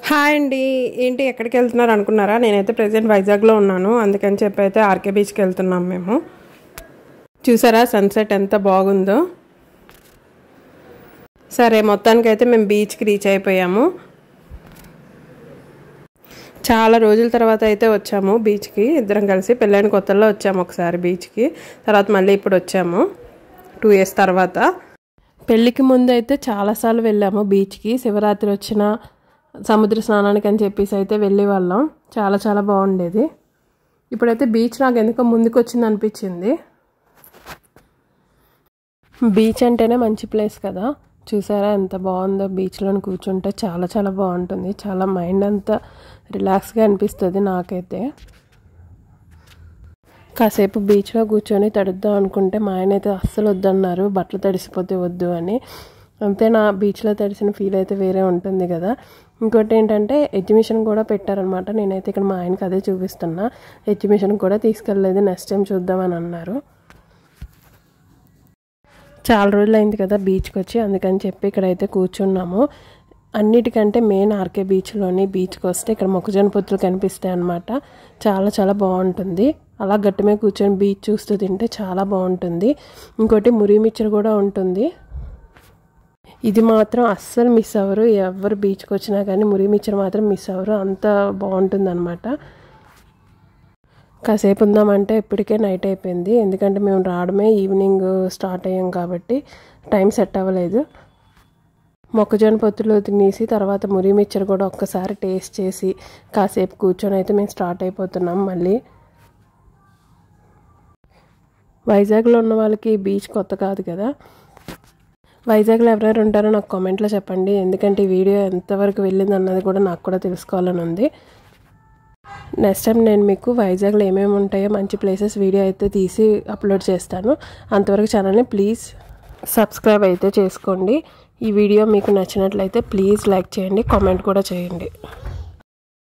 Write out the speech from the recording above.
Hi అండి. ఏంటి ఎక్కడికి వెళ్తున్నారు అనుకున్నారా? నేనైతే ప్రెజెంట్ వైజాగ్లో ఉన్నాను. అందుకని చెప్పి అయితే ఆర్కే బీచ్కి వెళ్తున్నాం మేము. చూసారా సన్సెట్ ఎంత బాగుందో. సరే, మొత్తానికైతే మేము బీచ్కి రీచ్ అయిపోయాము. చాలా రోజుల తర్వాత అయితే వచ్చాము బీచ్కి. ఇద్దరం కలిసి పెళ్ళైన కొత్తల్లో వచ్చాము ఒకసారి బీచ్కి. తర్వాత మళ్ళీ ఇప్పుడు వచ్చాము 2 years తర్వాత. పెళ్ళికి ముందు అయితే చాలాసార్లు వెళ్ళాము బీచ్కి. శివరాత్రి వచ్చిన సముద్ర స్నానానికి అని చెప్పేసి అయితే వెళ్ళే వాళ్ళం. చాలా చాలా బాగుండేది. ఇప్పుడైతే బీచ్ నాకు ఎందుకో ముందుకు వచ్చింది అనిపించింది. బీచ్ అంటేనే మంచి ప్లేస్ కదా. చూసారా ఎంత బాగుందో. బీచ్లోని కూర్చుంటే చాలా చాలా బాగుంటుంది. చాలా మైండ్ అంతా రిలాక్స్గా అనిపిస్తుంది నాకైతే. కాసేపు బీచ్లో కూర్చొని తడుద్దాం అనుకుంటే మా ఆయన అయితే అస్సలు వద్దన్నారు. బట్టలు తడిసిపోతే వద్దు అని. అంతే, నా బీచ్లో తడిసిన ఫీల్ అయితే వేరే ఉంటుంది కదా. ఇంకోటి ఏంటంటే ఎగ్జిబిషన్ కూడా పెట్టారనమాట. నేనైతే ఇక్కడ మా ఆయనకి అదే చూపిస్తున్నా. ఎగ్జిబిషన్ కూడా తీసుకెళ్ళలేదు, నెక్స్ట్ టైం చూద్దామని అన్నారు. చాలా రోజులు అయింది కదా బీచ్కి వచ్చి, అందుకని చెప్పి ఇక్కడైతే కూర్చున్నాము. అన్నిటికంటే మెయిన్ ఆర్కే బీచ్కి వస్తే ఇక్కడ మొక్కజొన్న పొత్తులు కనిపిస్తాయి అన్నమాట. చాలా చాలా బాగుంటుంది. అలా గట్టి మీద కూర్చొని బీచ్ చూస్తూ తింటే చాలా బాగుంటుంది. ఇంకోటి మురి మిక్చర్ కూడా ఉంటుంది. ఇది మాత్రం అస్సలు మిస్ అవ్వరు. ఎవరు బీచ్కి వచ్చినా కానీ మురి మిక్చర్ మాత్రం మిస్ అవ్వరు. అంత బాగుంటుంది అనమాట. కాసేపు ఉందామంటే ఇప్పటికే నైట్ అయిపోయింది. ఎందుకంటే మేము రావడమే ఈవినింగ్ స్టార్ట్ అయ్యాం కాబట్టి టైం సెట్ అవ్వలేదు. మొక్కజొన్న పొత్తులు తినేసి తర్వాత మురి మిక్చర్ కూడా ఒక్కసారి టేస్ట్ చేసి కాసేపు కూర్చొని అయితే మేము స్టార్ట్ అయిపోతున్నాం మళ్ళీ. వైజాగ్లో ఉన్న వాళ్ళకి బీచ్ కొత్త కాదు కదా. వైజాగ్లో ఎవరెవరు ఉంటారో నాకు కామెంట్లో చెప్పండి. ఎందుకంటే ఈ వీడియో ఎంతవరకు వెళ్ళింది అన్నది కూడా నాకు కూడా తెలుసుకోవాలని ఉంది. నెక్స్ట్ టైం నేను మీకు వైజాగ్లో ఏమేమి ఉంటాయో మంచి ప్లేసెస్ వీడియో అయితే తీసి అప్లోడ్ చేస్తాను. అంతవరకు ఛానల్ని ప్లీజ్ సబ్స్క్రైబ్ అయితే చేసుకోండి. ఈ వీడియో మీకు నచ్చినట్లయితే ప్లీజ్ లైక్ చేయండి, కామెంట్ కూడా చేయండి.